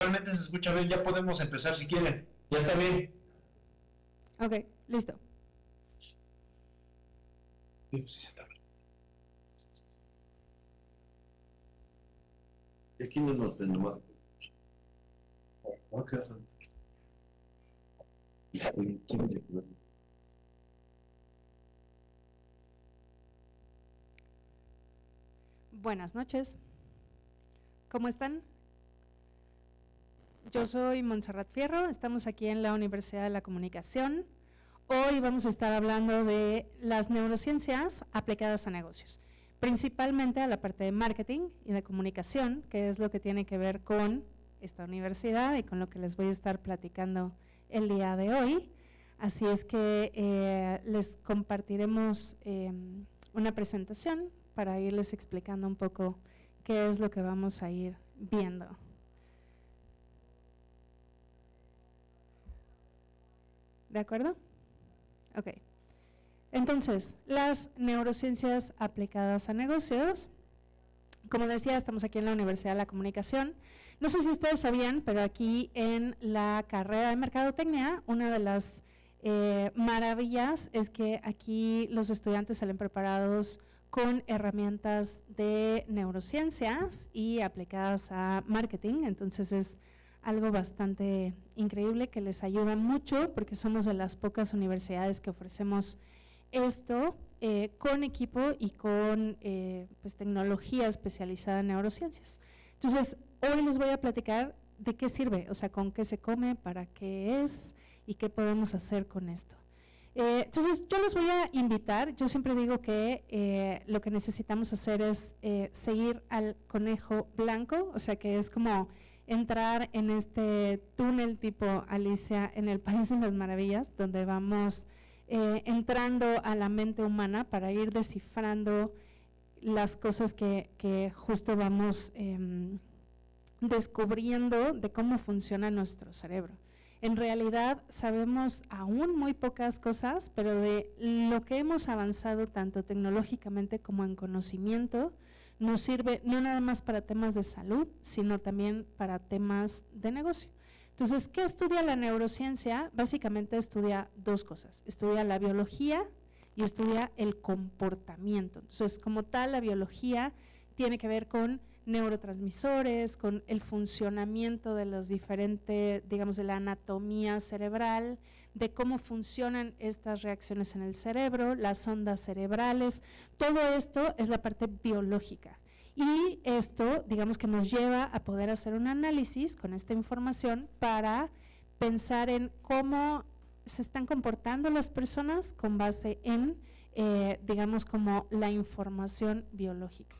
realmente se escucha bien, ya podemos empezar si quieren. Ya está bien. Ok, listo. Sí, pues sí se está. Y aquí no nos ven nomás. Ok. Buenas noches. ¿Cómo están? Yo soy Montserrat Fierro, estamos aquí en la Universidad de la Comunicación. Hoy vamos a estar hablando de las neurociencias aplicadas a negocios, principalmente a la parte de marketing y de comunicación, que es lo que tiene que ver con esta universidad y con lo que les voy a estar platicando el día de hoy. Así es que les compartiremos una presentación para irles explicando un poco qué es lo que vamos a ir viendo. ¿De acuerdo? Ok. Entonces, las neurociencias aplicadas a negocios. Como decía, estamos aquí en la Universidad de la Comunicación. No sé si ustedes sabían, pero aquí en la carrera de Mercadotecnia, una de las maravillas es que aquí los estudiantes salen preparados con herramientas de neurociencias y aplicadas a marketing. Entonces es algo bastante increíble que les ayuda mucho porque somos de las pocas universidades que ofrecemos esto con equipo y con pues, tecnología especializada en neurociencias. Entonces, hoy les voy a platicar de qué sirve, o sea, con qué se come, para qué es y qué podemos hacer con esto. Entonces, yo les voy a invitar, yo siempre digo que lo que necesitamos hacer es seguir al conejo blanco, o sea, que es como entrar en este túnel tipo Alicia en el País de las Maravillas, donde vamos entrando a la mente humana para ir descifrando las cosas que justo vamos descubriendo de cómo funciona nuestro cerebro. En realidad sabemos aún muy pocas cosas, pero de lo que hemos avanzado tanto tecnológicamente como en conocimiento, nos sirve no nada más para temas de salud, sino también para temas de negocio. Entonces, ¿qué estudia la neurociencia? Básicamente estudia dos cosas, estudia la biología y estudia el comportamiento. Entonces, como tal, la biología tiene que ver con neurotransmisores, con el funcionamiento de los diferentes, digamos, de la anatomía cerebral, de cómo funcionan estas reacciones en el cerebro, las ondas cerebrales, todo esto es la parte biológica. Y esto, digamos que nos lleva a poder hacer un análisis con esta información para pensar en cómo se están comportando las personas con base en, digamos, como la información biológica.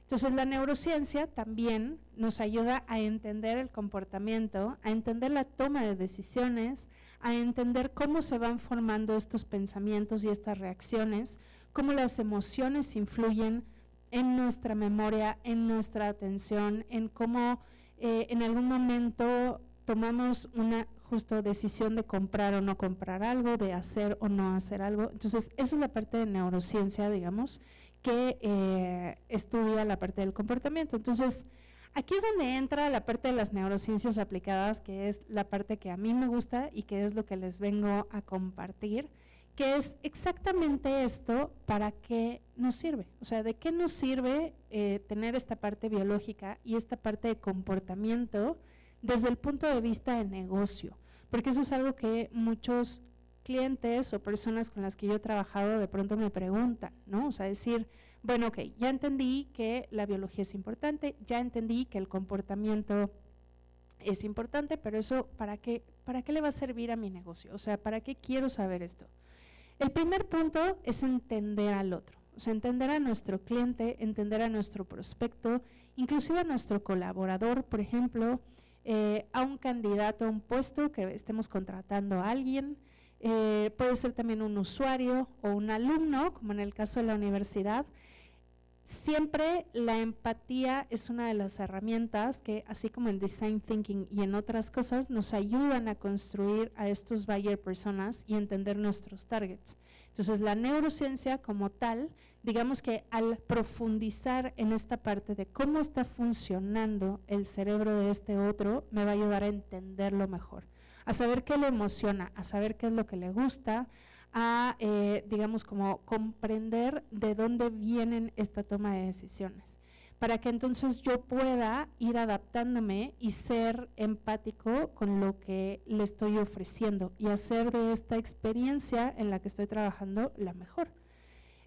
Entonces, la neurociencia también nos ayuda a entender el comportamiento, a entender la toma de decisiones, a entender cómo se van formando estos pensamientos y estas reacciones, cómo las emociones influyen en nuestra memoria, en nuestra atención, en cómo en algún momento tomamos una justo decisión de comprar o no comprar algo, de hacer o no hacer algo. Entonces, esa es la parte de neurociencia, digamos, que estudia la parte del comportamiento. Entonces, aquí es donde entra la parte de las neurociencias aplicadas, que es la parte que a mí me gusta y que es lo que les vengo a compartir, que es exactamente esto, para qué nos sirve, o sea, de qué nos sirve tener esta parte biológica y esta parte de comportamiento desde el punto de vista de negocio, porque eso es algo que muchos clientes o personas con las que yo he trabajado de pronto me preguntan, ¿no? O sea, decir, bueno, ok, ya entendí que la biología es importante, ya entendí que el comportamiento es importante, pero eso, ¿para qué le va a servir a mi negocio? O sea, ¿para qué quiero saber esto? El primer punto es entender al otro, o sea, entender a nuestro cliente, entender a nuestro prospecto, inclusive a nuestro colaborador, por ejemplo, a un candidato a un puesto que estemos contratando a alguien, puede ser también un usuario o un alumno, como en el caso de la universidad. Siempre la empatía es una de las herramientas que, así como en Design Thinking y en otras cosas, nos ayudan a construir a estos buyer personas y entender nuestros targets. Entonces, la neurociencia como tal, digamos que al profundizar en esta parte de cómo está funcionando el cerebro de este otro, me va a ayudar a entenderlo mejor, a saber qué le emociona, a saber qué es lo que le gusta, a, digamos, como comprender de dónde vienen esta toma de decisiones, para que entonces yo pueda ir adaptándome y ser empático con lo que le estoy ofreciendo y hacer de esta experiencia en la que estoy trabajando la mejor.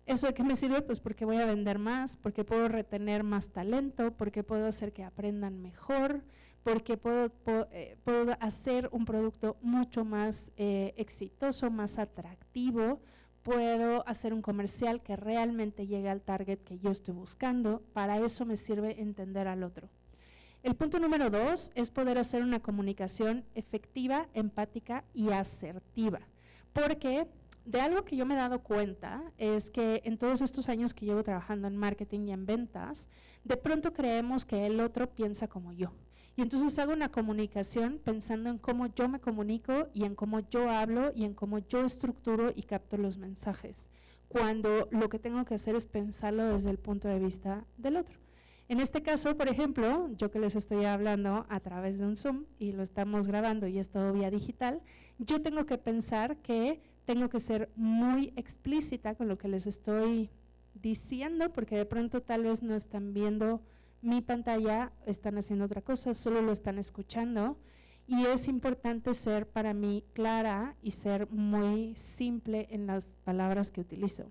¿Eso de qué me sirve? Pues porque voy a vender más, porque puedo retener más talento, porque puedo hacer que aprendan mejor, porque puedo hacer un producto mucho más exitoso, más atractivo, puedo hacer un comercial que realmente llegue al target que yo estoy buscando. Para eso me sirve entender al otro. El punto número 2 es poder hacer una comunicación efectiva, empática y asertiva, porque de algo que yo me he dado cuenta es que en todos estos años que llevo trabajando en marketing y en ventas, de pronto creemos que el otro piensa como yo. Y entonces hago una comunicación pensando en cómo yo me comunico y en cómo yo hablo y en cómo yo estructuro y capto los mensajes, cuando lo que tengo que hacer es pensarlo desde el punto de vista del otro. En este caso, por ejemplo, yo que les estoy hablando a través de un Zoom y lo estamos grabando y es todo vía digital, yo tengo que pensar que tengo que ser muy explícita con lo que les estoy diciendo, porque de pronto tal vez no están viendo mi pantalla, están haciendo otra cosa, solo lo están escuchando, y es importante ser para mí clara y ser muy simple en las palabras que utilizo.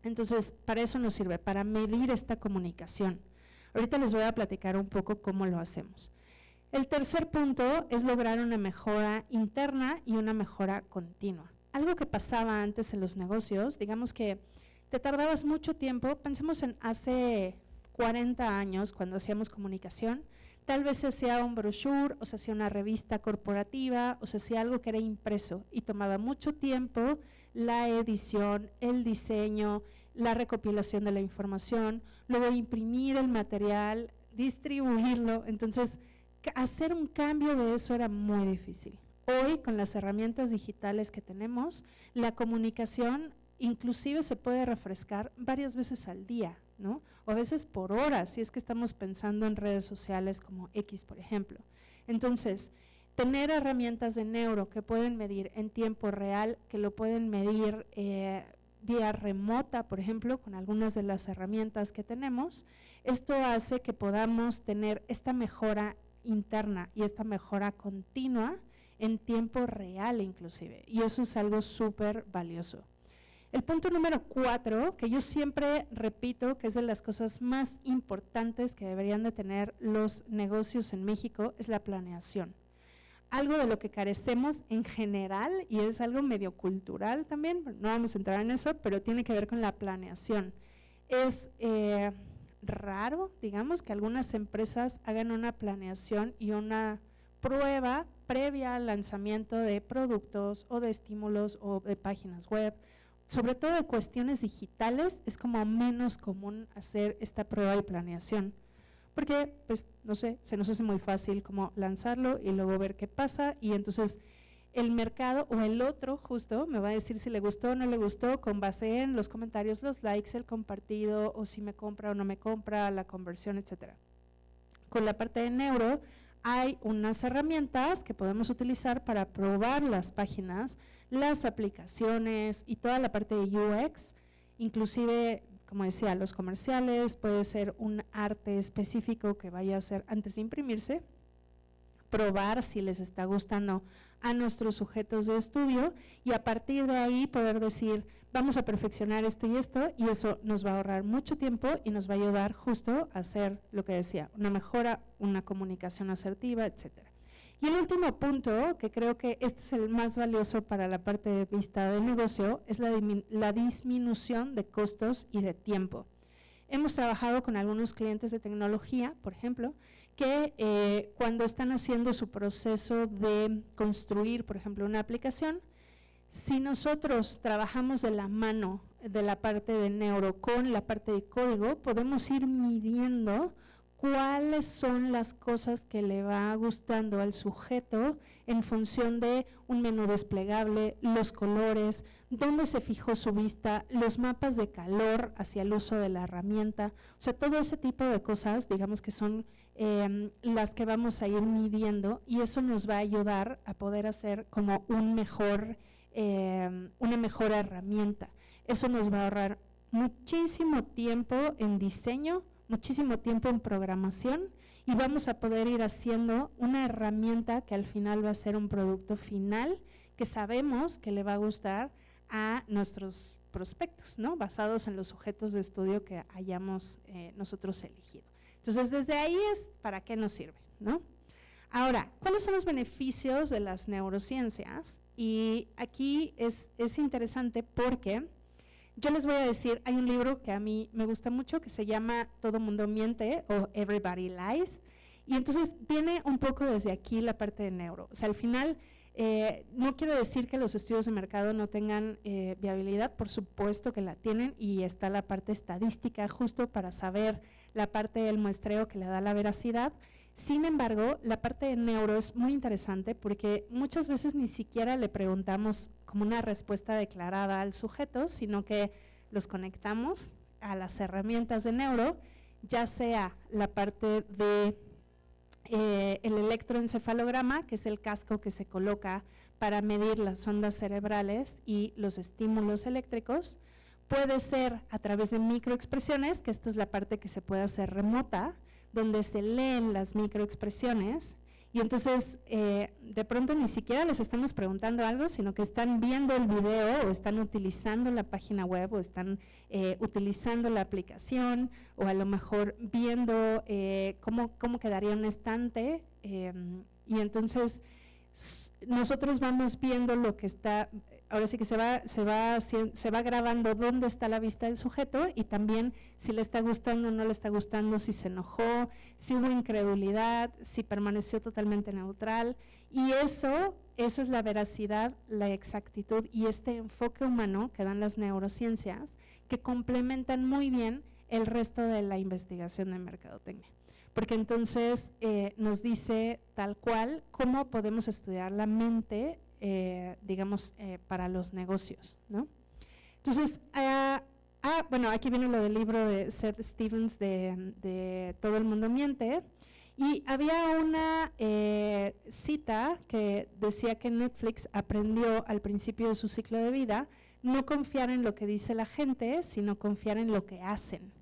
Entonces, para eso nos sirve, para medir esta comunicación. Ahorita les voy a platicar un poco cómo lo hacemos. El tercer punto es lograr una mejora interna y una mejora continua. Algo que pasaba antes en los negocios, digamos que te tardabas mucho tiempo, pensemos en hace 40 años cuando hacíamos comunicación, tal vez se hacía un brochure o se hacía una revista corporativa o se hacía algo que era impreso y tomaba mucho tiempo la edición, el diseño, la recopilación de la información, luego imprimir el material, distribuirlo. Entonces, hacer un cambio de eso era muy difícil. Hoy, con las herramientas digitales que tenemos, la comunicación inclusive se puede refrescar varias veces al día, ¿no? O a veces por horas, si es que estamos pensando en redes sociales como X, por ejemplo. Entonces, tener herramientas de neuro que pueden medir en tiempo real, que lo pueden medir vía remota, por ejemplo, con algunas de las herramientas que tenemos, esto hace que podamos tener esta mejora interna y esta mejora continua en tiempo real inclusive, y eso es algo súper valioso. El punto número 4, que yo siempre repito que es de las cosas más importantes que deberían de tener los negocios en México, es la planeación. Algo de lo que carecemos en general, y es algo medio cultural también, no vamos a entrar en eso, pero tiene que ver con la planeación. Es raro, digamos, que algunas empresas hagan una planeación y una prueba previa al lanzamiento de productos o de estímulos o de páginas web. Sobre todo de cuestiones digitales es como menos común hacer esta prueba y planeación, porque pues no sé, se nos hace muy fácil como lanzarlo y luego ver qué pasa, y entonces el mercado o el otro justo me va a decir si le gustó o no le gustó con base en los comentarios, los likes, el compartido, o si me compra o no me compra, la conversión, etcétera. Con la parte de neuro hay unas herramientas que podemos utilizar para probar las páginas, las aplicaciones y toda la parte de UX, inclusive, como decía, los comerciales, puede ser un arte específico que vaya a ser antes de imprimirse, probar si les está gustando a nuestros sujetos de estudio y a partir de ahí poder decir, vamos a perfeccionar esto, y eso nos va a ahorrar mucho tiempo y nos va a ayudar justo a hacer lo que decía, una mejora, una comunicación asertiva, etcétera. Y el último punto, que creo que este es el más valioso para la parte de vista del negocio, es la disminución de costos y de tiempo. Hemos trabajado con algunos clientes de tecnología, por ejemplo, que cuando están haciendo su proceso de construir, por ejemplo, una aplicación, Si nosotros trabajamos de la mano de la parte de neuro con la parte de código, podemos ir midiendo cuáles son las cosas que le va gustando al sujeto en función de un menú desplegable, los colores, dónde se fijó su vista, los mapas de calor hacia el uso de la herramienta, o sea, todo ese tipo de cosas, digamos que son las que vamos a ir midiendo, y eso nos va a ayudar a poder hacer como una mejor herramienta. Eso nos va a ahorrar muchísimo tiempo en diseño, muchísimo tiempo en programación, y vamos a poder ir haciendo una herramienta que al final va a ser un producto final que sabemos que le va a gustar a nuestros prospectos, ¿no? Basados en los sujetos de estudio que hayamos nosotros elegido. Entonces, desde ahí es para qué nos sirve, ¿no? Ahora, ¿cuáles son los beneficios de las neurociencias? Y aquí es interesante porque yo les voy a decir, hay un libro que a mí me gusta mucho que se llama Todo Mundo Miente o Everybody Lies, y entonces viene un poco desde aquí la parte de neuro. O sea, al final, no quiero decir que los estudios de mercado no tengan viabilidad, por supuesto que la tienen, y está la parte estadística justo para saber la parte del muestreo que le da la veracidad. Sin embargo, la parte de neuro es muy interesante porque muchas veces ni siquiera le preguntamos como una respuesta declarada al sujeto, sino que los conectamos a las herramientas de neuro, ya sea la parte de el electroencefalograma, que es el casco que se coloca para medir las ondas cerebrales y los estímulos eléctricos. Puede ser a través de microexpresiones, que esta es la parte que se puede hacer remota, donde se leen las microexpresiones, y entonces de pronto ni siquiera les estamos preguntando algo, sino que están viendo el video o están utilizando la página web o están utilizando la aplicación, o a lo mejor viendo cómo quedaría un estante, y entonces nosotros vamos viendo lo que está. Ahora sí que se va grabando dónde está la vista del sujeto, y también si le está gustando o no le está gustando, si se enojó, si hubo incredulidad, si permaneció totalmente neutral, y esa es la veracidad, la exactitud y este enfoque humano que dan las neurociencias, que complementan muy bien el resto de la investigación de mercadotecnia. Porque entonces nos dice tal cual cómo podemos estudiar la mente, digamos, para los negocios, ¿no? Entonces, bueno, aquí viene lo del libro de Seth Stevens de Todo el Mundo Miente, y había una cita que decía que Netflix aprendió al principio de su ciclo de vida no confiar en lo que dice la gente, sino confiar en lo que hacen.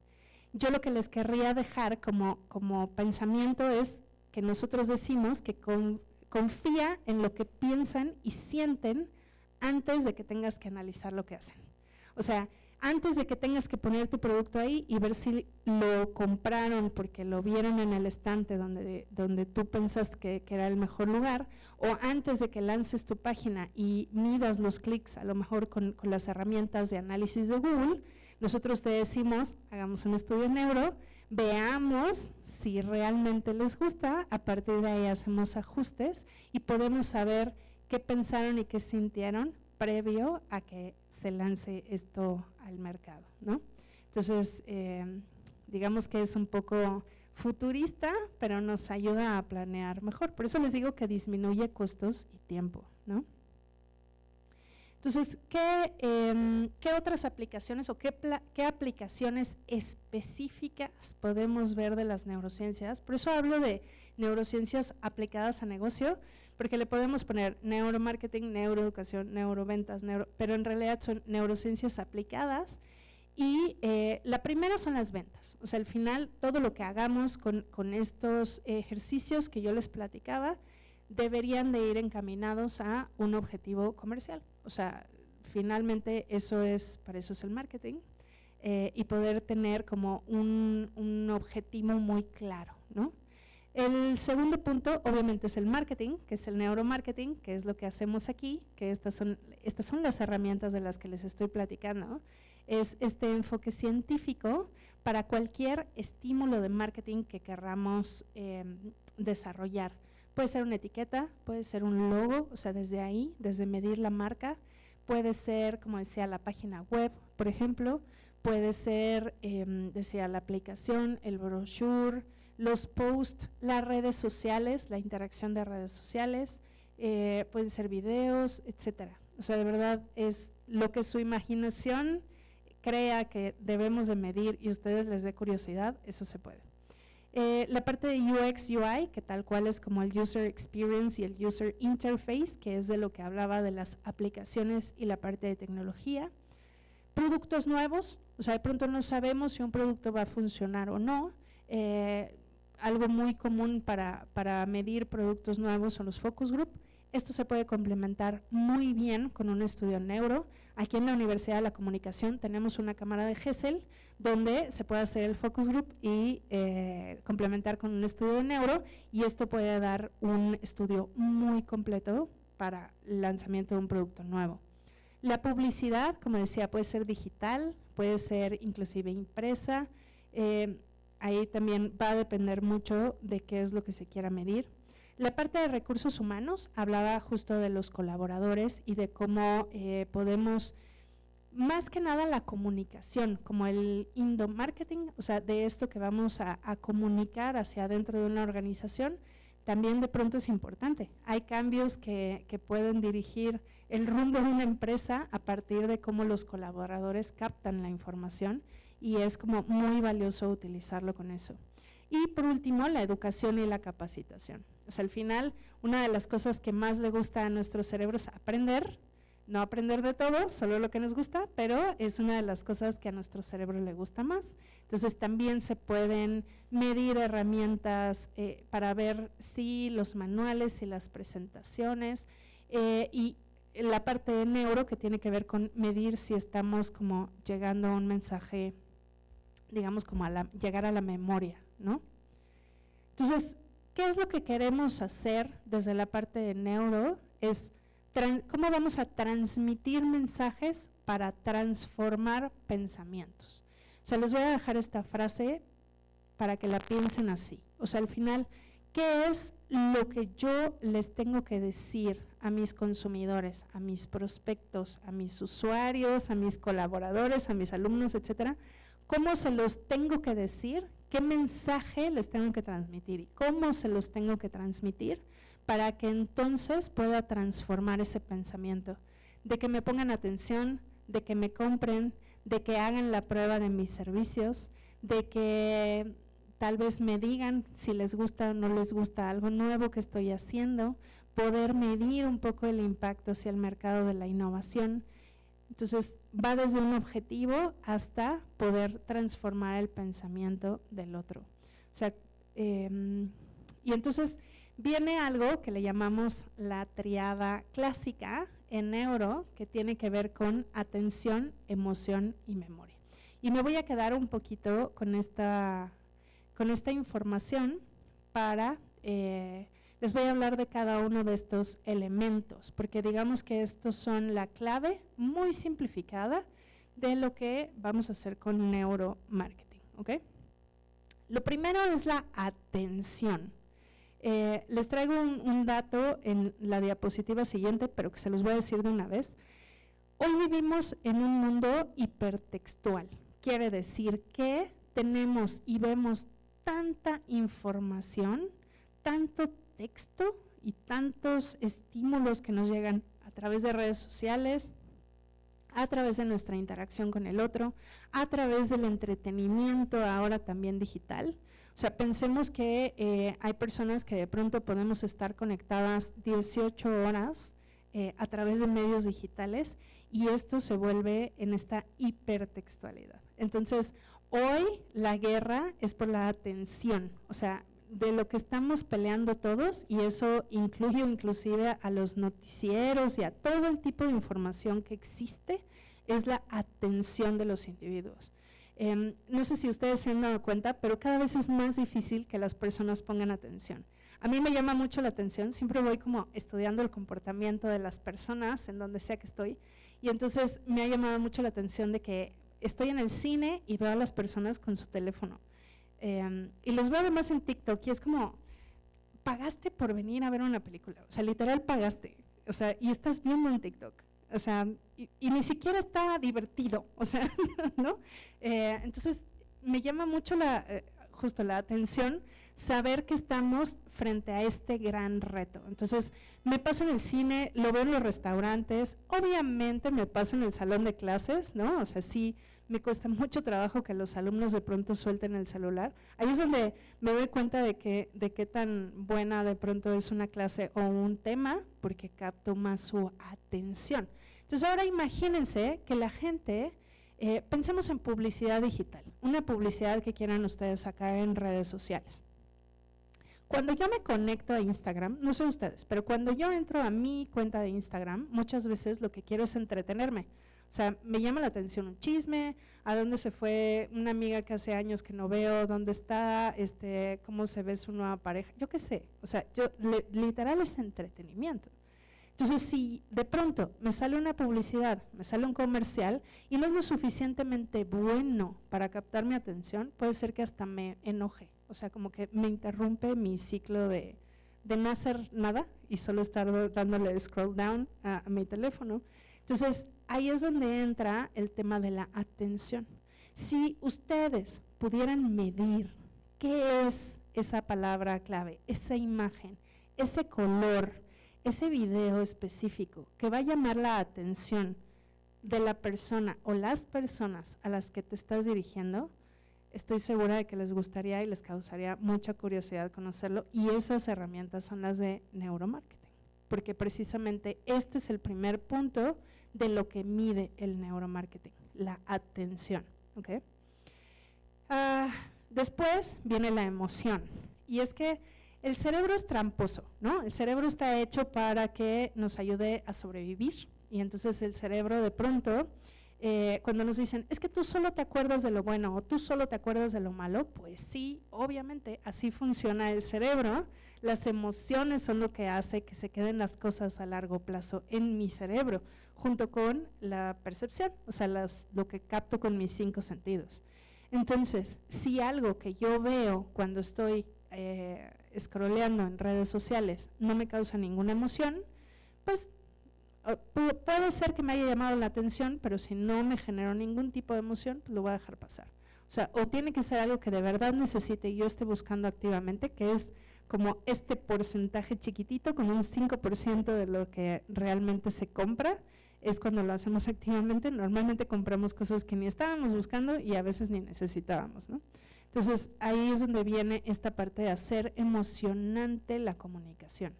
Yo lo que les querría dejar como pensamiento es que nosotros decimos que confía en lo que piensan y sienten antes de que tengas que analizar lo que hacen. O sea, antes de que tengas que poner tu producto ahí y ver si lo compraron porque lo vieron en el estante donde tú pensas que era el mejor lugar, o antes de que lances tu página y midas los clics a lo mejor con las herramientas de análisis de Google, nosotros te decimos, hagamos un estudio neuro, veamos si realmente les gusta, a partir de ahí hacemos ajustes y podemos saber qué pensaron y qué sintieron previo a que se lance esto al mercado, ¿no? Entonces, digamos que es un poco futurista, pero nos ayuda a planear mejor. Por eso les digo que disminuye costos y tiempo, ¿no? Entonces, ¿qué otras aplicaciones o qué aplicaciones específicas podemos ver de las neurociencias? Por eso hablo de neurociencias aplicadas a negocio, porque le podemos poner neuromarketing, neuroeducación, neuroventas, pero en realidad son neurociencias aplicadas. Y la primera son las ventas. O sea, al final, todo lo que hagamos con estos ejercicios que yo les platicaba, deberían de ir encaminados a un objetivo comercial. O sea, finalmente para eso es el marketing, y poder tener como un objetivo muy claro, ¿no? El segundo punto obviamente es el marketing, que es el neuromarketing, que es lo que hacemos aquí, que estas son las herramientas de las que les estoy platicando. Es este enfoque científico para cualquier estímulo de marketing que querramos desarrollar. Puede ser una etiqueta, puede ser un logo, o sea, desde ahí, desde medir la marca, puede ser, como decía, la página web, por ejemplo, puede ser, decía, la aplicación, el brochure, los posts, las redes sociales, la interacción de redes sociales, pueden ser videos, etcétera. O sea, de verdad es lo que su imaginación crea que debemos de medir y a ustedes les dé curiosidad, eso se puede. La parte de UX, UI, que tal cual es como el User Experience y el User Interface, que es de lo que hablaba de las aplicaciones y la parte de tecnología. Productos nuevos, o sea, de pronto no sabemos si un producto va a funcionar o no. Algo muy común para medir productos nuevos son los focus group. Esto se puede complementar muy bien con un estudio neuro. Aquí en la Universidad de la Comunicación tenemos una cámara de Gesell donde se puede hacer el focus group y complementar con un estudio de neuro, y esto puede dar un estudio muy completo para el lanzamiento de un producto nuevo. La publicidad, como decía, puede ser digital, puede ser inclusive impresa. Ahí también va a depender mucho de qué es lo que se quiera medir. La parte de recursos humanos hablaba justo de los colaboradores y de cómo podemos, más que nada la comunicación, como el inbound marketing, o sea, de esto que vamos a comunicar hacia adentro de una organización, también de pronto es importante. Hay cambios que pueden dirigir el rumbo de una empresa a partir de cómo los colaboradores captan la información, y es como muy valioso utilizarlo con eso. Y por último, la educación y la capacitación. O sea, al final, una de las cosas que más le gusta a nuestro cerebro es aprender, no aprender de todo, solo lo que nos gusta, pero es una de las cosas que a nuestro cerebro le gusta más. Entonces, también se pueden medir herramientas para ver si los manuales y las presentaciones, y la parte de neuro que tiene que ver con medir si estamos como llegando a un mensaje, digamos como llegar a la memoria, ¿no? Entonces, ¿qué es lo que queremos hacer desde la parte de neuro? Es cómo vamos a transmitir mensajes para transformar pensamientos. O sea, les voy a dejar esta frase para que la piensen así. O sea, al final, ¿qué es lo que yo les tengo que decir a mis consumidores, a mis prospectos, a mis usuarios, a mis colaboradores, a mis alumnos, etcétera? ¿Cómo se los tengo que decir? ¿Qué mensaje les tengo que transmitir? ¿Y cómo se los tengo que transmitir para que entonces pueda transformar ese pensamiento? De que me pongan atención, de que me compren, de que hagan la prueba de mis servicios, de que tal vez me digan si les gusta o no les gusta algo nuevo que estoy haciendo, poder medir un poco el impacto hacia el mercado de la innovación. Entonces, va desde un objetivo hasta poder transformar el pensamiento del otro. O sea, y entonces viene algo que le llamamos la triada clásica en neuro, que tiene que ver con atención, emoción y memoria. Y me voy a quedar un poquito con esta información para… les voy a hablar de cada uno de estos elementos, porque digamos que estos son la clave muy simplificada de lo que vamos a hacer con neuromarketing, ¿ok? Lo primero es la atención. Les traigo un dato en la diapositiva siguiente, pero que se los voy a decir de una vez. Hoy vivimos en un mundo hipertextual. Quiere decir que tenemos y vemos tanta información, tanto texto y tantos estímulos que nos llegan a través de redes sociales, a través de nuestra interacción con el otro, a través del entretenimiento ahora también digital. O sea, pensemos que hay personas que de pronto podemos estar conectadas 18 horas a través de medios digitales, y esto se vuelve en esta hipertextualidad. Entonces, hoy la guerra es por la atención, o sea, de lo que estamos peleando todos, y eso incluye inclusive a los noticieros y a todo el tipo de información que existe, es la atención de los individuos. No sé si ustedes se han dado cuenta, pero cada vez es más difícil que las personas pongan atención. A mí me llama mucho la atención, siempre voy como estudiando el comportamiento de las personas en donde sea que estoy, y entonces me ha llamado mucho la atención de que estoy en el cine y veo a las personas con su teléfono. Y los veo además en TikTok, y es como, pagaste por venir a ver una película, o sea, literal pagaste, o sea, y estás viendo en TikTok. o sea, y ni siquiera está divertido, o sea, ¿no? Entonces, me llama mucho justo la atención saber que estamos frente a este gran reto. Entonces, me pasa en el cine, lo veo en los restaurantes, obviamente me pasa en el salón de clases, ¿no? O sea, sí, me cuesta mucho trabajo que los alumnos de pronto suelten el celular. Ahí es donde me doy cuenta de qué tan buena de pronto es una clase o un tema, porque capto más su atención. Entonces, ahora imagínense que la gente… pensemos en publicidad digital, una publicidad que quieran ustedes sacar en redes sociales. Cuando yo me conecto a Instagram, no sé ustedes, pero cuando yo entro a mi cuenta de Instagram, muchas veces lo que quiero es entretenerme. O sea, me llama la atención un chisme, a dónde se fue una amiga que hace años que no veo, dónde está, cómo se ve su nueva pareja, yo qué sé. O sea, literal es entretenimiento. Entonces, si de pronto me sale una publicidad, me sale un comercial y no es lo suficientemente bueno para captar mi atención, puede ser que hasta me enoje, o sea, como que me interrumpe mi ciclo de no hacer nada y solo estar dándole scroll down a mi teléfono. Entonces, ahí es donde entra el tema de la atención. Si ustedes pudieran medir qué es esa palabra clave, esa imagen, ese color, ese video específico que va a llamar la atención de la persona o las personas a las que te estás dirigiendo, estoy segura de que les gustaría y les causaría mucha curiosidad conocerlo, y esas herramientas son las de neuromarketing, porque precisamente este es el primer punto de lo que mide el neuromarketing, la atención, ¿okay? Después viene la emoción, y es que el cerebro es tramposo, ¿no? El cerebro está hecho para que nos ayude a sobrevivir, y entonces el cerebro de pronto, cuando nos dicen, es que tú solo te acuerdas de lo bueno o tú solo te acuerdas de lo malo, pues sí, obviamente así funciona el cerebro. Las emociones son lo que hace que se queden las cosas a largo plazo en mi cerebro, junto con la percepción, o sea, lo que capto con mis 5 sentidos. Entonces, si algo que yo veo cuando estoy scrolleando en redes sociales no me causa ninguna emoción, pues puede ser que me haya llamado la atención, pero si no me generó ningún tipo de emoción, pues lo voy a dejar pasar. O sea, o tiene que ser algo que de verdad necesite y yo esté buscando activamente, que es como este porcentaje chiquitito, como un 5% de lo que realmente se compra, es cuando lo hacemos activamente. Normalmente compramos cosas que ni estábamos buscando y a veces ni necesitábamos, ¿no? Entonces, ahí es donde viene esta parte de hacer emocionante la comunicación.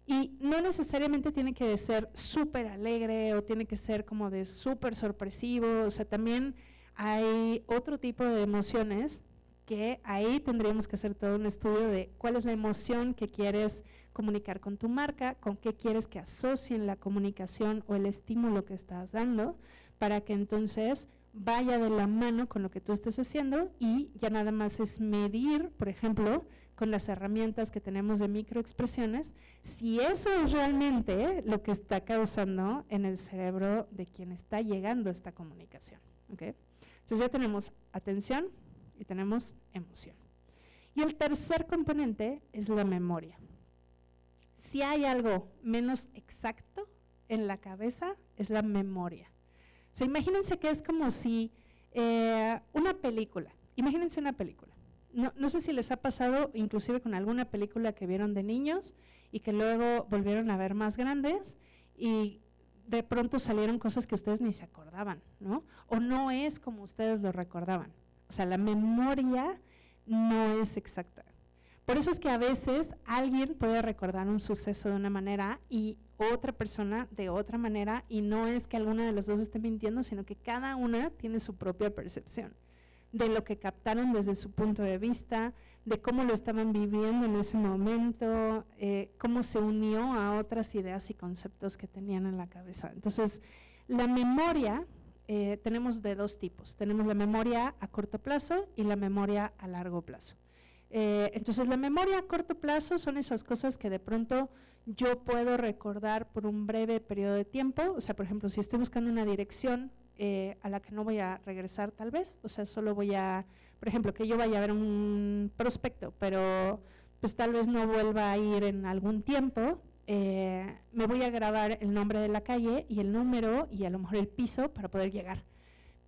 Y no necesariamente tiene que ser súper alegre o tiene que ser como de súper sorpresivo, o sea, también hay otro tipo de emociones que ahí tendríamos que hacer todo un estudio de cuál es la emoción que quieres comunicar con tu marca, con qué quieres que asocien la comunicación o el estímulo que estás dando, para que entonces vaya de la mano con lo que tú estés haciendo, y ya nada más es medir, por ejemplo, con las herramientas que tenemos de microexpresiones, si eso es realmente lo que está causando en el cerebro de quien está llegando esta comunicación, ¿okay? Entonces ya tenemos atención y tenemos emoción. Y el tercer componente es la memoria. Si hay algo menos exacto en la cabeza, es la memoria. O sea, imagínense que es como si una película, imagínense una película. No sé si les ha pasado, inclusive con alguna película que vieron de niños y que luego volvieron a ver más grandes y de pronto salieron cosas que ustedes ni se acordaban, ¿no? O no es como ustedes lo recordaban. O sea, la memoria no es exacta. Por eso es que a veces alguien puede recordar un suceso de una manera y otra persona de otra manera, y no es que alguna de las dos esté mintiendo, sino que cada una tiene su propia percepción de lo que captaron desde su punto de vista, de cómo lo estaban viviendo en ese momento, cómo se unió a otras ideas y conceptos que tenían en la cabeza. Entonces, la memoria tenemos de dos tipos. Tenemos la memoria a corto plazo y la memoria a largo plazo. Entonces, la memoria a corto plazo son esas cosas que de pronto yo puedo recordar por un breve periodo de tiempo. O sea, por ejemplo, si estoy buscando una dirección a la que no voy a regresar tal vez, o sea, solo voy a, por ejemplo, que yo vaya a ver un prospecto, pero pues tal vez no vuelva a ir en algún tiempo, me voy a grabar el nombre de la calle y el número y a lo mejor el piso para poder llegar.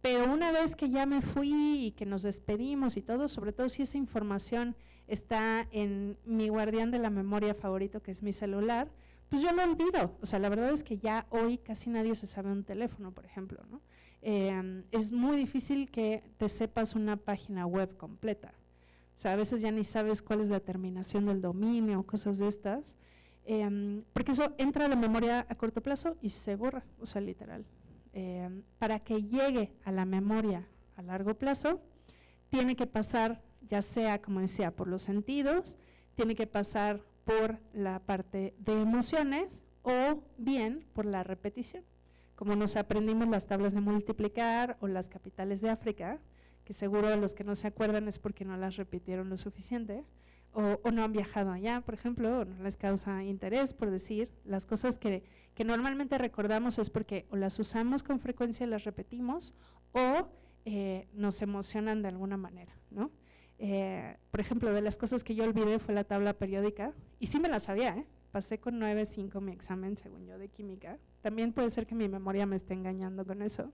Pero una vez que ya me fui y que nos despedimos y todo, sobre todo si esa información está en mi guardián de la memoria favorito, que es mi celular, pues yo lo olvido. O sea, la verdad es que ya hoy casi nadie se sabe un teléfono, por ejemplo, ¿no? Es muy difícil que te sepas una página web completa. O sea, a veces ya ni sabes cuál es la terminación del dominio, cosas de estas, porque eso entra a la memoria a corto plazo y se borra, o sea, literal. Para que llegue a la memoria a largo plazo, tiene que pasar, ya sea, como decía, por los sentidos, tiene que pasar por la parte de emociones o bien por la repetición. Como nos aprendimos las tablas de multiplicar o las capitales de África, que seguro los que no se acuerdan es porque no las repitieron lo suficiente, o no han viajado allá, por ejemplo, o no les causa interés, por decir, las cosas que normalmente recordamos es porque o las usamos con frecuencia, las repetimos, o nos emocionan de alguna manera, ¿no? Por ejemplo, de las cosas que yo olvidé fue la tabla periódica, y sí me la sabía, pasé con 9.5 mi examen, según yo, de química. También puede ser que mi memoria me esté engañando con eso.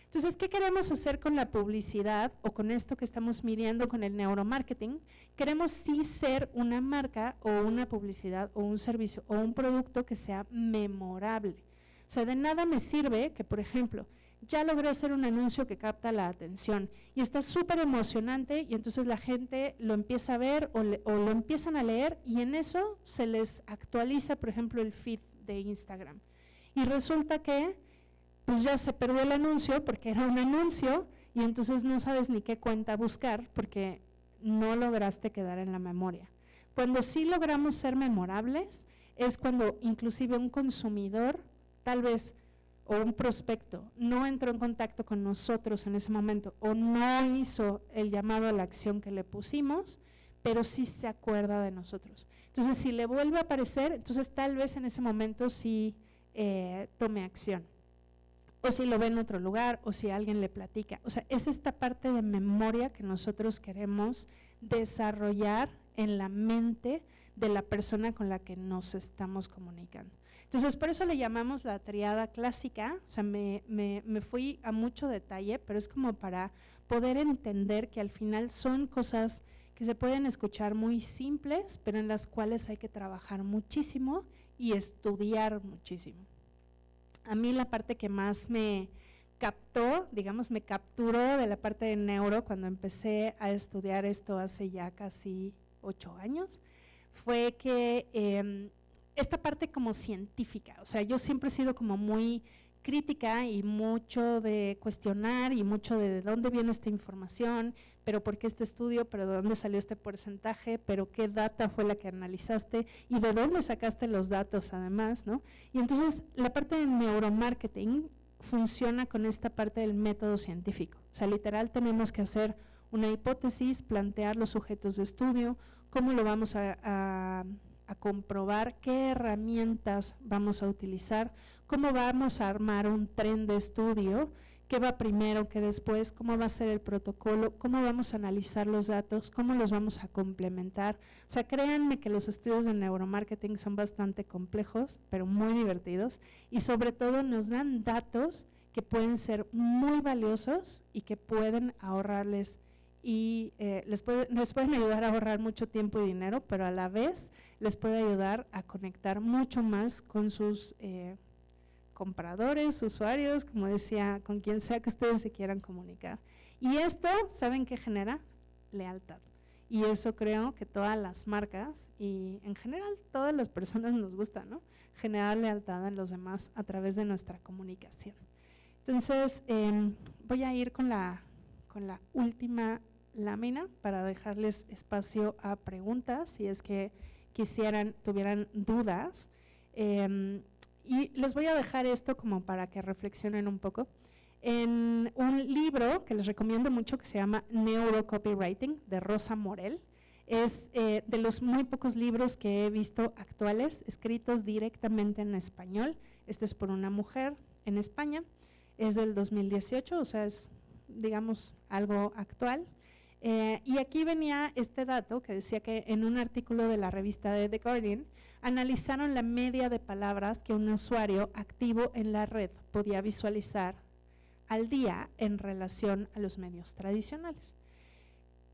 Entonces, ¿qué queremos hacer con la publicidad o con esto que estamos midiendo con el neuromarketing? Queremos sí ser una marca o una publicidad o un servicio o un producto que sea memorable. O sea, de nada me sirve que, por ejemplo, ya logré hacer un anuncio que capta la atención y está súper emocionante y entonces la gente lo empieza a ver o lo empiezan a leer y en eso se les actualiza, por ejemplo, el feed de Instagram. Y resulta que pues ya se perdió el anuncio porque era un anuncio y entonces no sabes ni qué cuenta buscar porque no lograste quedar en la memoria. Cuando sí logramos ser memorables es cuando inclusive un consumidor, tal vez, o un prospecto, no entró en contacto con nosotros en ese momento o no hizo el llamado a la acción que le pusimos, pero sí se acuerda de nosotros. Entonces, si le vuelve a aparecer, entonces tal vez en ese momento sí tome acción. O si lo ve en otro lugar, o si alguien le platica. O sea, es esta parte de memoria que nosotros queremos desarrollar en la mente de la persona con la que nos estamos comunicando. Entonces, por eso le llamamos la triada clásica. O sea, me fui a mucho detalle, pero es como para poder entender que al final son cosas que se pueden escuchar muy simples, pero en las cuales hay que trabajar muchísimo y estudiar muchísimo. A mí la parte que más me captó, digamos, me capturó de la parte de neuro cuando empecé a estudiar esto hace ya casi 8 años, fue que esta parte como científica, o sea, yo siempre he sido como muy crítica y mucho de cuestionar y mucho de dónde viene esta información, pero por qué este estudio, pero de dónde salió este porcentaje, pero qué data fue la que analizaste y de dónde sacaste los datos además, ¿no? Y entonces la parte de neuromarketing funciona con esta parte del método científico, o sea, literal tenemos que hacer una hipótesis, plantear los sujetos de estudio, cómo lo vamos a comprobar, qué herramientas vamos a utilizar, cómo vamos a armar un tren de estudio, qué va primero, qué después, cómo va a ser el protocolo, cómo vamos a analizar los datos, cómo los vamos a complementar. O sea, créanme que los estudios de neuromarketing son bastante complejos, pero muy divertidos y sobre todo nos dan datos que pueden ser muy valiosos y que pueden ahorrarles y les pueden ayudar a ahorrar mucho tiempo y dinero, pero a la vez les puede ayudar a conectar mucho más con sus compradores, usuarios, como decía, con quien sea que ustedes se quieran comunicar. Y esto, ¿saben qué genera? Lealtad. Y eso creo que todas las marcas y en general todas las personas nos gusta, ¿no? Generar lealtad en los demás a través de nuestra comunicación. Entonces, voy a ir con la última lámina para dejarles espacio a preguntas, si es que tuvieran dudas. Y les voy a dejar esto como para que reflexionen un poco. En un libro que les recomiendo mucho que se llama Neurocopywriting, de Rosa Morel, es de los muy pocos libros que he visto actuales, escritos directamente en español. Este es por una mujer en España, es del 2018, o sea, es, digamos, algo actual. Y aquí venía este dato que decía que en un artículo de la revista de The Guardian analizaron la media de palabras que un usuario activo en la red podía visualizar al día en relación a los medios tradicionales.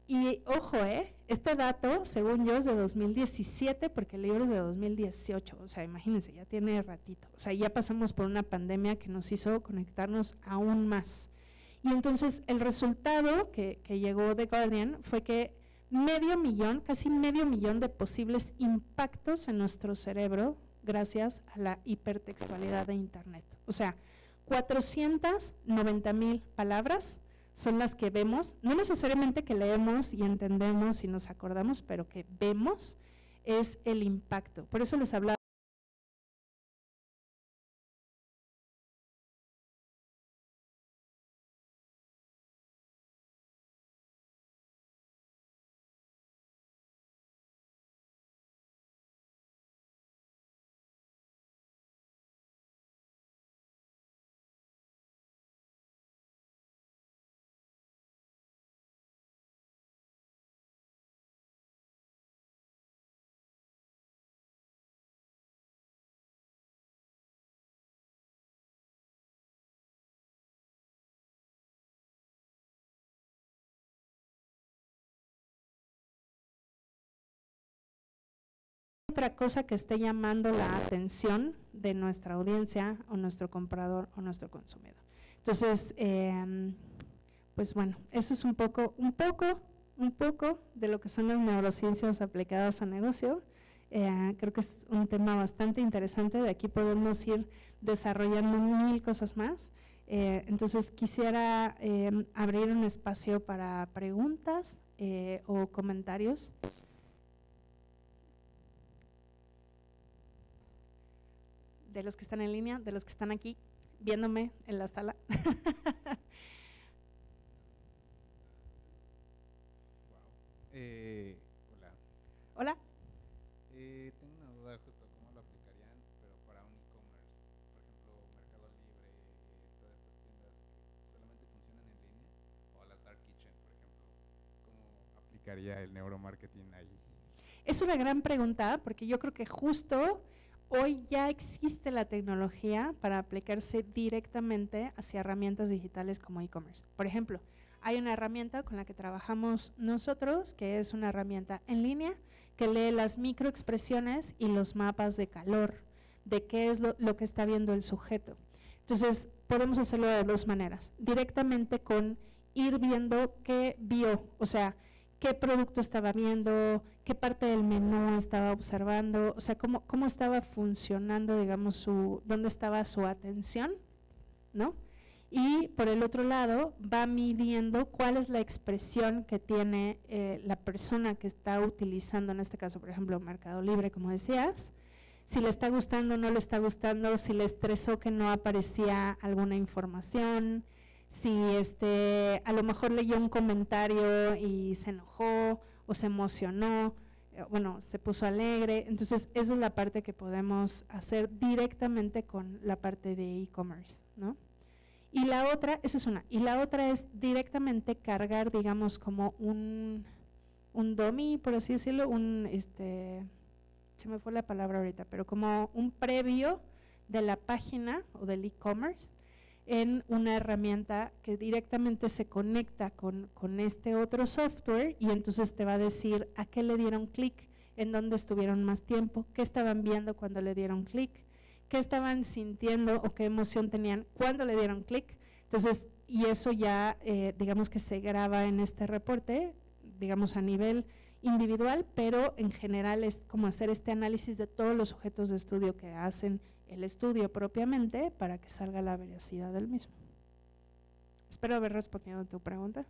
Y ojo, este dato, según yo, es de 2017, porque el libro es de 2018, o sea, imagínense, ya tiene ratito, o sea, ya pasamos por una pandemia que nos hizo conectarnos aún más. Y entonces el resultado que llegó The Guardian fue que casi medio millón de posibles impactos en nuestro cerebro gracias a la hipertextualidad de Internet. O sea, 490,000 palabras son las que vemos, no necesariamente que leemos y entendemos y nos acordamos, pero que vemos es el impacto. Por eso les hablaba. Otra cosa que esté llamando la atención de nuestra audiencia o nuestro comprador o nuestro consumidor. Entonces, pues bueno, eso es un poco de lo que son las neurociencias aplicadas a negocio. Creo que es un tema bastante interesante, de aquí podemos ir desarrollando 1000 cosas más. Entonces quisiera abrir un espacio para preguntas o comentarios. De los que están en línea, de los que están aquí viéndome en la sala. Hola. Hola. Tengo una duda justo, ¿cómo lo aplicarían, pero para un e-commerce? Por ejemplo, Mercado Libre, todas estas tiendas que solamente funcionan en línea, o las Dark Kitchen, por ejemplo, ¿cómo aplicaría el neuromarketing ahí? Es una gran pregunta, porque yo creo que justo hoy ya existe la tecnología para aplicarse directamente hacia herramientas digitales como e-commerce. Por ejemplo, hay una herramienta con la que trabajamos nosotros, que es una herramienta en línea, que lee las microexpresiones y los mapas de calor, de qué es lo que está viendo el sujeto. Entonces, podemos hacerlo de dos maneras, directamente con ir viendo qué vio, o sea, qué producto estaba viendo, qué parte del menú estaba observando, o sea, cómo estaba funcionando, digamos, dónde estaba su atención, ¿no? Y por el otro lado, va midiendo cuál es la expresión que tiene la persona que está utilizando, en este caso, por ejemplo, Mercado Libre, como decías, si le está gustando o no le está gustando, si le estresó que no aparecía alguna información, si a lo mejor leyó un comentario y se enojó o se emocionó, bueno, se puso alegre. Entonces, esa es la parte que podemos hacer directamente con la parte de e-commerce, ¿no? Y la otra, esa es una, y la otra es directamente cargar, digamos, como un dummy, por así decirlo, se me fue la palabra ahorita, pero como un previo de la página o del e-commerce en una herramienta que directamente se conecta con este otro software, y entonces te va a decir a qué le dieron clic, en dónde estuvieron más tiempo, qué estaban viendo cuando le dieron clic, qué estaban sintiendo o qué emoción tenían cuando le dieron clic. Entonces, y eso ya digamos que se graba en este reporte, digamos a nivel individual, pero en general es como hacer este análisis de todos los sujetos de estudio que hacen el estudio propiamente para que salga la veracidad del mismo. Espero haber respondido a tu pregunta.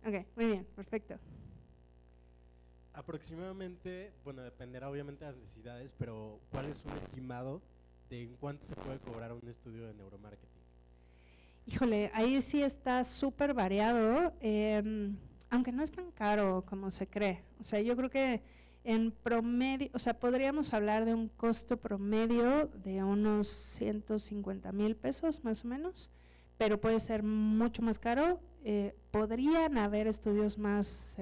Ok, muy bien, perfecto. Aproximadamente, bueno, dependerá obviamente de las necesidades, pero ¿cuál es un estimado de en cuánto se puede cobrar un estudio de neuromarketing? Híjole, ahí sí está súper variado, aunque no es tan caro como se cree. O sea, yo creo que en promedio, o sea, podríamos hablar de un costo promedio de unos 150,000 pesos más o menos, pero puede ser mucho más caro. Podrían haber estudios más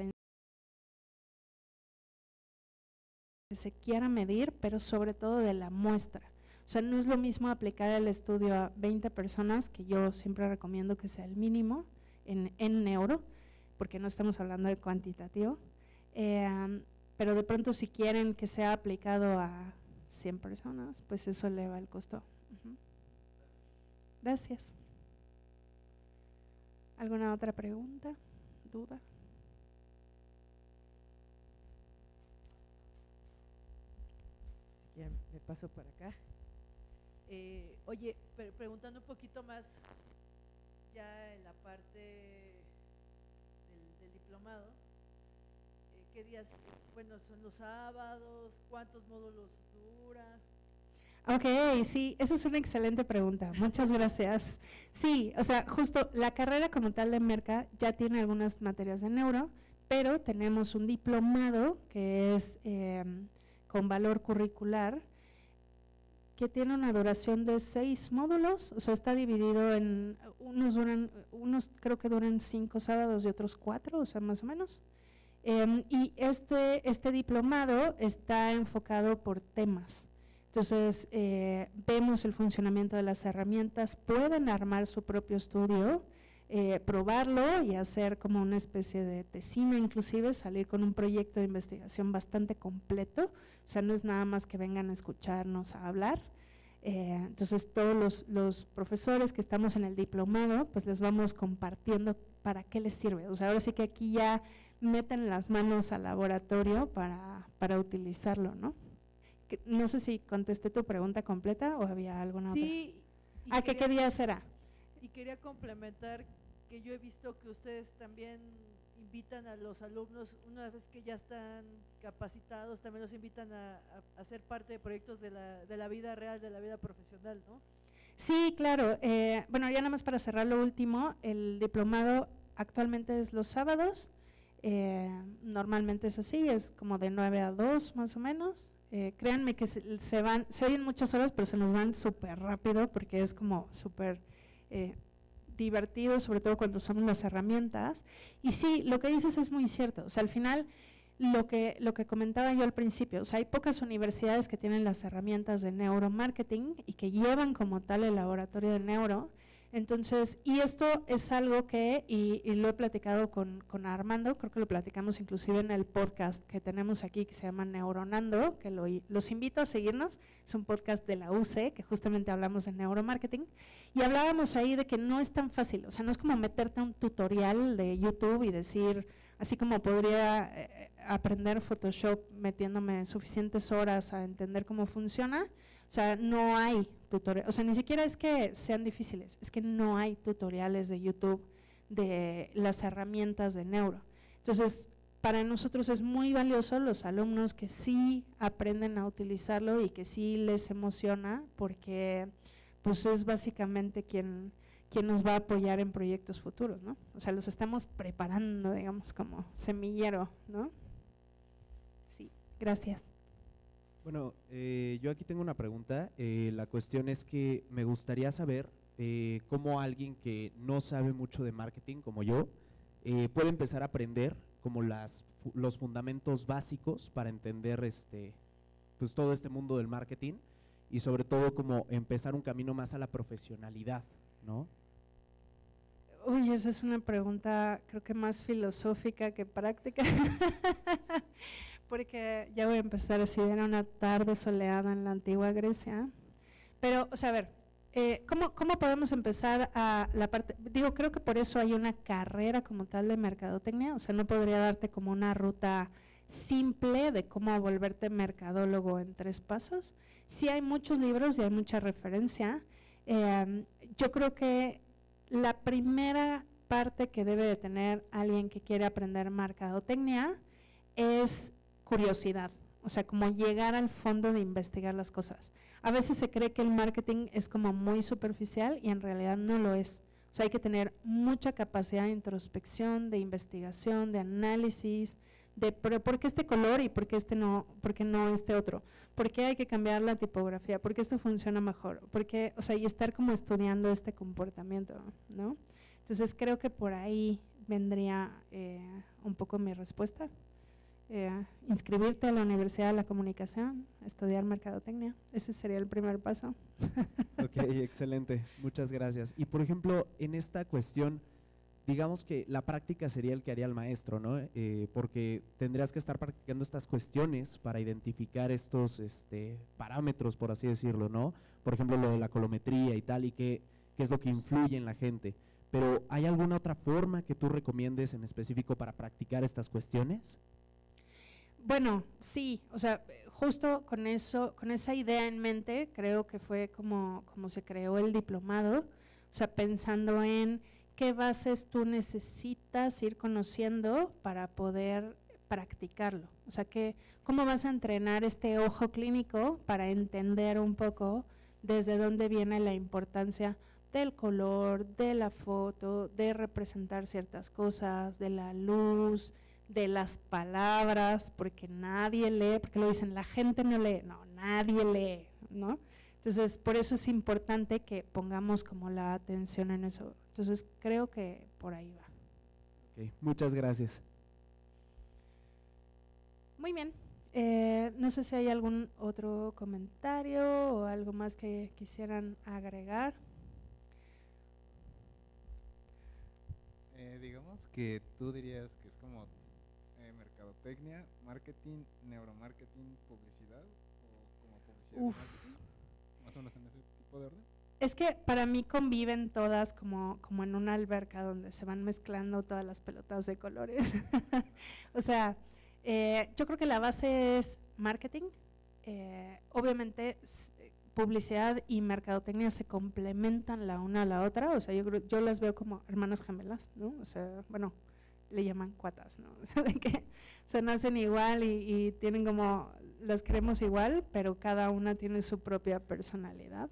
que se quiera medir, pero sobre todo de la muestra. O sea, no es lo mismo aplicar el estudio a 20 personas, que yo siempre recomiendo que sea el mínimo en neuro, porque no estamos hablando de cuantitativo, pero de pronto si quieren que sea aplicado a 100 personas, pues eso eleva el costo. Gracias. ¿Alguna otra pregunta? ¿Duda? Si quieren, me paso para acá. Oye, preguntando un poquito más, ya en la parte del diplomado, ¿qué días? Bueno, ¿son los sábados? ¿Cuántos módulos dura? Ok, sí, esa es una excelente pregunta, muchas gracias. Sí, o sea, justo la carrera como tal de Merca ya tiene algunas materias de neuro, pero tenemos un diplomado que es con valor curricular, que tiene una duración de 6 módulos, o sea, está dividido en, unos creo que duran 5 sábados y otros 4, o sea, más o menos. Y este diplomado está enfocado por temas. Entonces, vemos el funcionamiento de las herramientas, pueden armar su propio estudio, probarlo y hacer como una especie de tesina, inclusive salir con un proyecto de investigación bastante completo, o sea, no es nada más que vengan a escucharnos a hablar. Entonces, todos los profesores que estamos en el diplomado, pues les vamos compartiendo para qué les sirve. O sea, ahora sí que aquí ya meten las manos al laboratorio para utilizarlo, ¿no? No sé si contesté tu pregunta completa o había alguna otra. Sí. ¿Qué día será? Y quería complementar que yo he visto que ustedes también invitan a los alumnos, una vez que ya están capacitados, también los invitan a ser parte de proyectos de la vida real, de la vida profesional, ¿no? Sí, claro. Bueno, ya nada más para cerrar lo último, el diplomado actualmente es los sábados, normalmente es así, es como de 9 a 2 más o menos. Créanme que se oyen muchas horas, pero se nos van súper rápido porque es como súper divertido, sobre todo cuando usamos las herramientas. Y sí, lo que dices es muy cierto, o sea, al final lo que comentaba yo al principio, o sea, hay pocas universidades que tienen las herramientas de neuromarketing y que llevan como tal el laboratorio de neuro. Entonces, y esto es algo que, y lo he platicado con Armando, creo que lo platicamos inclusive en el podcast que tenemos aquí que se llama Neuronando, que los invito a seguirnos, es un podcast de la UC que justamente hablamos de neuromarketing, y hablábamos ahí de que no es tan fácil, o sea, no es como meterte a un tutorial de YouTube y decir, así como podría aprender Photoshop metiéndome suficientes horas a entender cómo funciona. O sea, no hay tutoriales, o sea, ni siquiera es que sean difíciles, es que no hay tutoriales de YouTube de las herramientas de neuro. Entonces, para nosotros es muy valioso los alumnos que sí aprenden a utilizarlo y que sí les emociona, porque pues es básicamente quien nos va a apoyar en proyectos futuros, ¿no? O sea, los estamos preparando, digamos, como semillero, ¿no? Sí, gracias. Bueno, yo aquí tengo una pregunta. La cuestión es que me gustaría saber cómo alguien que no sabe mucho de marketing, como yo, puede empezar a aprender como los fundamentos básicos para entender pues todo este mundo del marketing y sobre todo como empezar un camino más a la profesionalidad, ¿no? Uy, esa es una pregunta creo que más filosófica que práctica. Porque ya voy a empezar así, era una tarde soleada en la antigua Grecia, pero, o sea, a ver, ¿cómo podemos empezar a la parte? Digo, creo que por eso hay una carrera como tal de mercadotecnia, o sea, no podría darte como una ruta simple de cómo volverte mercadólogo en 3 pasos. Sí hay muchos libros y hay mucha referencia. Yo creo que la primera parte que debe de tener alguien que quiere aprender mercadotecnia es curiosidad, o sea, como llegar al fondo de investigar las cosas. A veces se cree que el marketing es como muy superficial y en realidad no lo es. O sea, hay que tener mucha capacidad de introspección, de investigación, de análisis, pero ¿por qué este color y por qué no este otro? ¿Por qué hay que cambiar la tipografía? ¿Por qué esto funciona mejor? ¿Por qué? O sea, y estar como estudiando este comportamiento, ¿no? Entonces creo que por ahí vendría un poco mi respuesta. Inscribirte a la Universidad de la Comunicación, estudiar mercadotecnia, ese sería el primer paso. Ok, excelente, muchas gracias. Y por ejemplo, en esta cuestión, digamos que la práctica sería el que haría el maestro, ¿no? Porque tendrías que estar practicando estas cuestiones para identificar estos parámetros, por así decirlo, ¿no? Por ejemplo, lo de la colometría y tal, y qué es lo que influye en la gente. Pero ¿hay alguna otra forma que tú recomiendes en específico para practicar estas cuestiones? Bueno, sí, o sea, justo con eso, con esa idea en mente, creo que fue como se creó el diplomado, o sea, pensando en qué bases tú necesitas ir conociendo para poder practicarlo, o sea, cómo vas a entrenar este ojo clínico para entender un poco desde dónde viene la importancia del color, de la foto, de representar ciertas cosas, de la luz, de las palabras, porque nadie lee, porque lo dicen, la gente no lee, no, nadie lee, ¿no? Entonces, por eso es importante que pongamos como la atención en eso. Entonces, creo que por ahí va. Ok, muchas gracias. Muy bien. No sé si hay algún otro comentario o algo más que quisieran agregar. Digamos que tú dirías que es como mercadotecnia, marketing, neuromarketing, publicidad, o como publicidad y marketing, más o menos en ese tipo de orden. Es que para mí conviven todas como en una alberca donde se van mezclando todas las pelotas de colores. O sea, yo creo que la base es marketing. Obviamente publicidad y mercadotecnia se complementan la una a la otra. O sea, yo las veo como hermanas gemelas, ¿no? O sea, bueno, le llaman cuatas, ¿no? De que se nacen igual y tienen como, las queremos igual, pero cada una tiene su propia personalidad.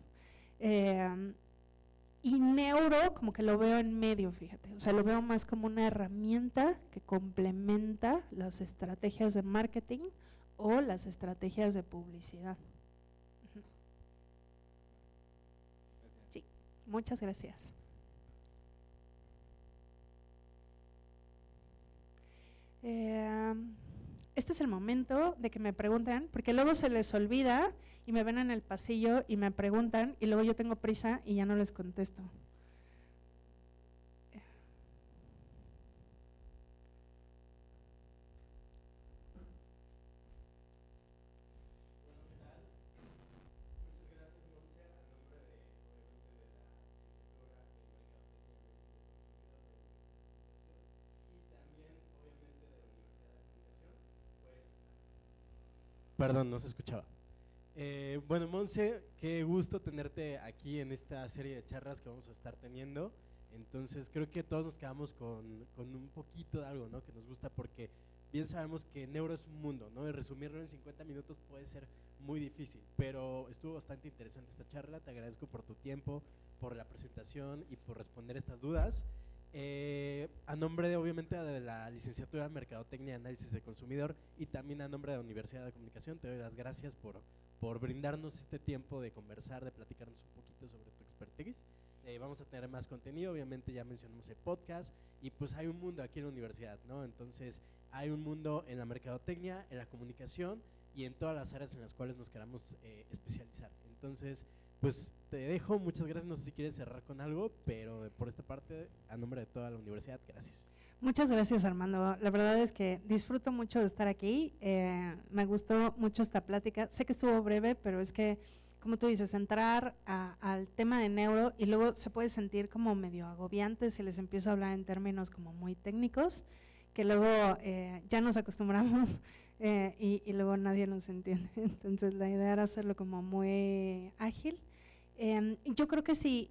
Y neuro como que lo veo en medio, fíjate, o sea, lo veo más como una herramienta que complementa las estrategias de marketing o las estrategias de publicidad. Sí, muchas gracias. Este es el momento de que me pregunten, porque luego se les olvida y me ven en el pasillo y me preguntan y luego yo tengo prisa y ya no les contesto. Perdón, no se escuchaba. Bueno, Monse, qué gusto tenerte aquí en esta serie de charlas que vamos a estar teniendo. Entonces creo que todos nos quedamos con un poquito de algo, ¿no? Que nos gusta, porque bien sabemos que neuro es un mundo, ¿no? Y resumirlo en 50 minutos puede ser muy difícil, pero estuvo bastante interesante esta charla. Te agradezco por tu tiempo, por la presentación y por responder estas dudas. A nombre de, obviamente, de la licenciatura en Mercadotecnia y Análisis del Consumidor, y también a nombre de la Universidad de Comunicación, te doy las gracias por brindarnos este tiempo de conversar, de platicarnos un poquito sobre tu expertise. Vamos a tener más contenido, obviamente ya mencionamos el podcast, y pues hay un mundo aquí en la universidad, ¿no? Entonces hay un mundo en la mercadotecnia, en la comunicación y en todas las áreas en las cuales nos queramos especializar. Entonces, pues te dejo, muchas gracias, no sé si quieres cerrar con algo, pero por esta parte, a nombre de toda la universidad, gracias. Muchas gracias, Armando. La verdad es que disfruto mucho de estar aquí, me gustó mucho esta plática, sé que estuvo breve, pero es que, como tú dices, entrar al tema de neuro y luego se puede sentir como medio agobiante si les empiezo a hablar en términos como muy técnicos, que luego ya nos acostumbramos y luego nadie nos entiende. Entonces la idea era hacerlo como muy ágil. Yo creo que si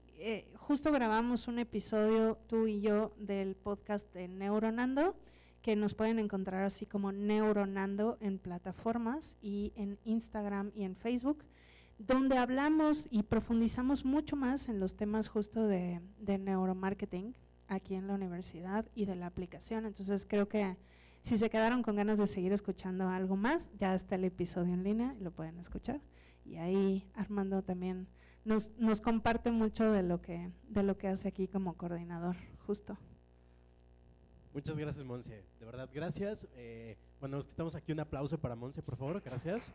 justo grabamos un episodio tú y yo del podcast de Neuronando, que nos pueden encontrar así como Neuronando en plataformas y en Instagram y en Facebook, donde hablamos y profundizamos mucho más en los temas justo de neuromarketing aquí en la universidad y de la aplicación. Entonces creo que Si se quedaron con ganas de seguir escuchando algo más, ya está el episodio en línea y lo pueden escuchar. Y ahí Armando también nos comparte mucho de lo que hace aquí como coordinador, justo. Muchas gracias, Monse. De verdad, gracias. Bueno, los que estamos aquí, un aplauso para Monse, por favor. Gracias.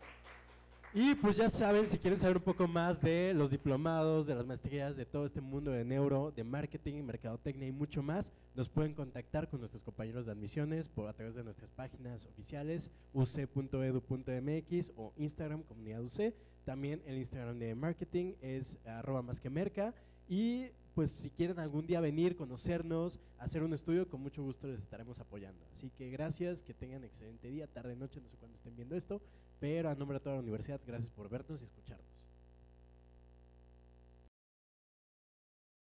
Y pues ya saben, si quieren saber un poco más de los diplomados, de las maestrías, de todo este mundo de neuro, de marketing, mercadotecnia y mucho más, nos pueden contactar con nuestros compañeros de admisiones a través de nuestras páginas oficiales, uc.edu.mx o Instagram, Comunidad UC. También el Instagram de marketing es @masquemerca. Y pues si quieren algún día venir, conocernos, hacer un estudio, con mucho gusto les estaremos apoyando. Así que gracias, que tengan excelente día, tarde, noche, no sé cuándo estén viendo esto, pero a nombre de toda la universidad, gracias por vernos y escucharnos.